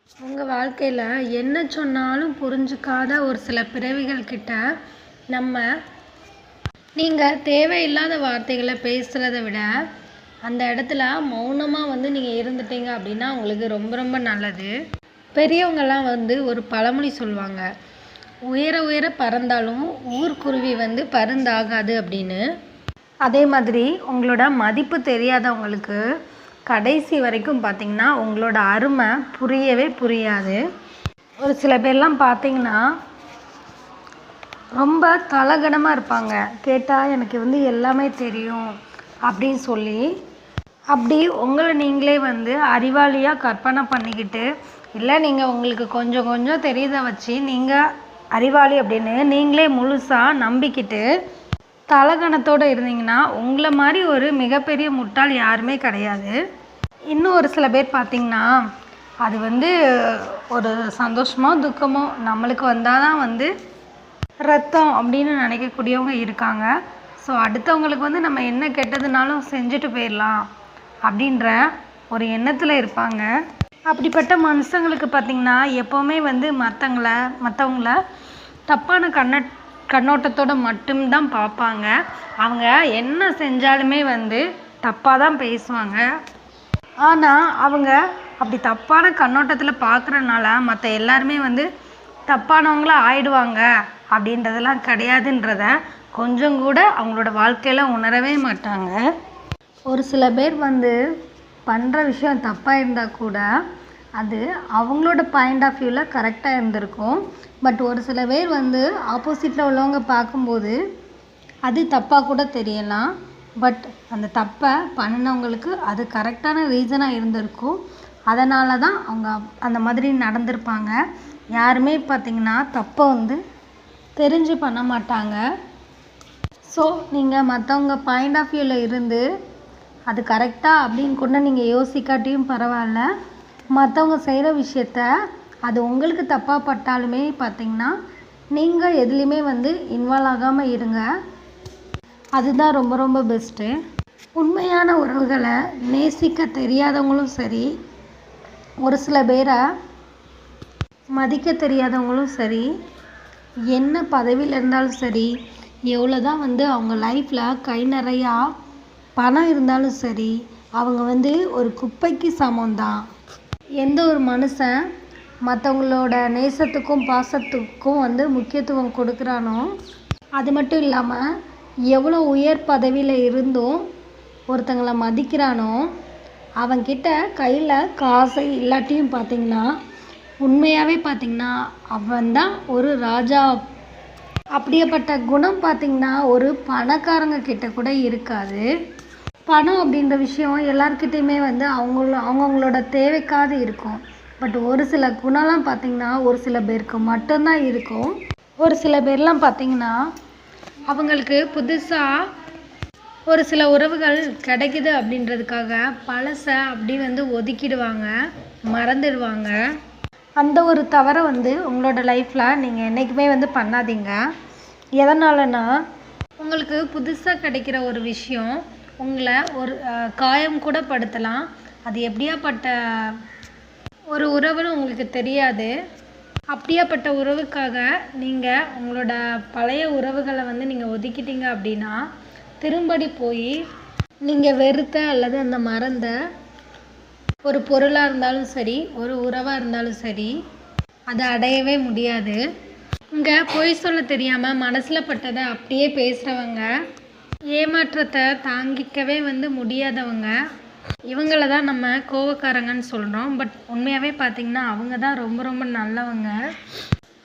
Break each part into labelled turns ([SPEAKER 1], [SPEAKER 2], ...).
[SPEAKER 1] உங்க வாழ்க்கையில என்ன சொன்னாலும் புரிஞ்சுக்காத ஒரு சில பிறவிகள் கிட்ட நம்ம நீங்க தேவையில்லாத வார்த்தைகள பேசுறத விட, அந்த இடத்துல மௌனமா நீங்க இருந்துட்டீங்க அப்படின்னா, உங்களுக்கு ரொம்ப ரொம்ப நல்லது. பெரியவங்கலாம் ஒரு பழமொழி சொல்லுவாங்க. "உயர உயர பறந்தாலும் ஊர்க்குருவி பருந்தாகாது" அப்படின்னு. அதே மாதிரி உங்களோட மதிப்பு தெரியாதவங்களுக்கு கடைசி வரைக்கும் பார்த்தீங்கன்னா, உங்களோட அருமை புரியவே புரியாது. ஒரு சில பேர்லாம் பார்த்தீங்கன்னா, ரொம்ப தலகனமா இருப்பாங்க. கேட்டா எனக்கு எல்லாமே தெரியும் அப்படின்னு சொல்லி, அப்படி உங்கள நீங்களே அறிவாளியா கற்பனை பண்ணிக்கிட்டு, இல்ல நீங்க உங்களுக்கு கொஞ்சம் கொஞ்சம் தெரியுத வச்சு நீங்க அறிவாளி அப்படின்னு நீங்களே முழுசா நம்பிக்கிட்டு, தலகனத்தோட இருந்தீங்கன்னா, உங்கள மாரி ஒரு மிகப்பெரிய முட்டாள் யாருமே கிடையாது. இன்னும் ஒரு சில பேர் பார்த்தீங்கன்னா, அது ஒரு சந்தோஷமோ, துக்கமோ நம்மளுக்கு வந்தா தான் ரத்தம் அப்படின்னு நினைக்கக்கூடியவங்க இருக்காங்க. ஸோ அடுத்தவங்களுக்கு நம்ம என்ன கெட்டதுனாலும் செஞ்சுட்டு போயிடலாம் அப்படின்ற ஒரு எண்ணத்தில் இருப்பாங்க. அப்படிப்பட்ட மனுஷங்களுக்கு பார்த்திங்கன்னா, எப்போவுமே மற்றவங்கள தப்பான கண்ணோட்டத்தோடு மட்டும்தான் பார்ப்பாங்க. அவங்க என்ன செஞ்சாலுமே தப்பாக தான் பேசுவாங்க. ஆனால் அவங்க அப்படி தப்பான கண்ணோட்டத்தில் பார்க்குறனால மற்ற எல்லாருமே தப்பானவங்களா ஆயிடுவாங்க அப்படின்றதெல்லாம் கிடையாதுன்றத கொஞ்சம் கூட அவங்களோட வாழ்க்கையில் உணரவே மாட்டாங்க. ஒரு சில பேர் பண்ணுற விஷயம் தப்பாக இருந்தால் கூட அது அவங்களோட பாயிண்ட் ஆஃப் வியூவில் கரெக்டாக இருந்திருக்கும். பட் ஒரு சில பேர் ஆப்போசிட்டில் உள்ளவங்க பார்க்கும்போது அது தப்பாக கூட தெரியலாம். பட் அந்த தப்பை பண்ணினவங்களுக்கு அது கரெக்டான ரீசனாக இருந்திருக்கும். அதனால தான் அவங்க அந்த மாதிரி நடந்திருப்பாங்க. யாருமே பார்த்திங்கன்னா தப்பை தெரிஞ்சு பண்ண மாட்டாங்க. ஸோ நீங்கள் மற்றவங்க பாயிண்ட் ஆஃப் வியூவில் இருந்து அது கரெக்டாக அப்படின்னு கூட நீங்கள் யோசிக்காட்டியும் பரவாயில்ல. மற்றவங்க செய்கிற விஷயத்த அது உங்களுக்கு தப்பாக பட்டாலுமே பார்த்திங்கன்னா, நீங்கள் எதுலேயுமே இன்வால்வ் ஆகாமல் இருங்க. அதுதான் ரொம்ப ரொம்ப பெஸ்ட்டு. உண்மையான உறவுகளை நேசிக்க தெரியாதவங்களும் சரி, ஒரு சில பேரை மதிக்க தெரியாதவங்களும் சரி, என்ன பதவியில் இருந்தாலும் சரி, எவ்வளோ தான் அவங்க லைஃப்பில் கை நிறையா பணம் இருந்தாலும் சரி, அவங்க ஒரு குப்பைக்கு சமம்தான். எந்த ஒரு மனுஷன் மற்றவங்களோட நேசத்துக்கும் பாசத்துக்கும் முக்கியத்துவம் கொடுக்குறானோ, அது மட்டும் இல்லாமல் எவ்வளோ உயர் பதவியில் இருந்தும் ஒருத்தங்களை மதிக்கிறானோ, அவன்கிட்ட கையில் காசு இல்லாட்டியும் பார்த்திங்கன்னா, உண்மையாகவே பார்த்திங்கன்னா அவன்தான் ஒரு ராஜா. அப்படியேப்பட்ட குணம் பார்த்திங்கன்னா ஒரு பணக்காரங்க கிட்ட கூட இருக்காது. பணம் அப்படின்ற விஷயம் எல்லார்கிட்டையுமே அவங்கவுங்களோட தேவைக்காக இருக்கும். பட் ஒரு சில குணம்லாம் பார்த்திங்கன்னா ஒரு சில பேருக்கு மட்டும்தான் இருக்கும். ஒரு சில பேர்லாம் பார்த்திங்கன்னா அவங்களுக்கு புதுசாக ஒரு சில உறவுகள் கிடைக்குது அப்படின்றதுக்காக பழசை அப்படி ஒதுக்கிடுவாங்க, மறந்துடுவாங்க. அந்த ஒரு தவறை உங்களோட லைஃப்பில் நீங்கள் என்றைக்குமே பண்ணாதீங்க. எதனாலனா, உங்களுக்கு புதுசாக கிடைக்கிற ஒரு விஷயம் உங்களை ஒரு காயம் கூட படுத்தலாம். அது எப்படியாப்பட்ட ஒரு உறவுன்னு உங்களுக்கு தெரியாது. அப்படியாப்பட்ட உறவுக்காக நீங்கள் உங்களோட பழைய உறவுகளை நீங்கள் ஒதுக்கிட்டீங்க அப்படின்னா, திரும்படி போய் நீங்கள் வெறுத்த அல்லது அந்த மறந்த ஒரு பொருளாக இருந்தாலும் சரி, ஒரு உறவாக இருந்தாலும் சரி, அதை அடையவே முடியாது. இங்கே பொய் சொல்ல தெரியாமல் மனசில் பட்டதை அப்படியே பேசுகிறவங்க, ஏமாற்றத்தை தாங்கிக்கவே முடியாதவங்க, இவங்கள தான் நம்ம கோவக்காரங்கன்னு சொல்கிறோம். பட் உண்மையாகவே பார்த்திங்கன்னா அவங்க தான் ரொம்ப ரொம்ப நல்லவங்க.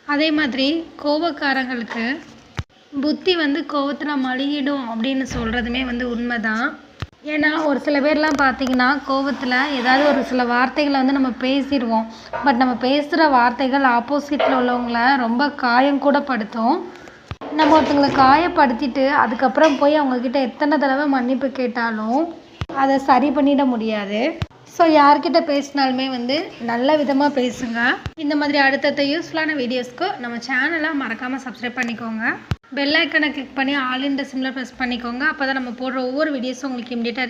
[SPEAKER 1] அதே மாதிரி கோவக்காரங்களுக்கு புத்தி கோவத்தில் மழுகிடும் அப்படின்னு சொல்கிறதுமே உண்மை தான். ஏன்னா ஒரு சில பேர்லாம் பார்த்திங்கன்னா கோவத்தில் ஏதாவது ஒரு சில வார்த்தைகளை நம்ம பேசிடுவோம். பட் நம்ம பேசுகிற வார்த்தைகள் ஆப்போசிட்டில் உள்ளவங்கள ரொம்ப காயம் கூட படுத்தும். நம்ம ஒருத்தங்களை காயப்படுத்திட்டு அதுக்கப்புறம் போய் அவங்கக்கிட்ட எத்தனை தடவை மன்னிப்பு கேட்டாலும் அதை சரி பண்ணிட முடியாது. ஸோ யார்கிட்ட பேசினாலுமே நல்ல விதமாக பேசுங்க. இந்த மாதிரி அடுத்தடுத்த யூஸ்ஃபுல்லான வீடியோஸ்க்கு நம்ம சேனலை மறக்காமல் சப்ஸ்கிரைப் பண்ணிக்கோங்க. பெல் ஐக்கனை கிளிக் பண்ணி ஆல் இன் த சிம்ல ப்ரெஸ் பண்ணிக்கோங்க. அப்போ தான் நம்ம போடுற ஒவ்வொரு வீடியோஸும் உங்களுக்கு இமிடியேட்டாக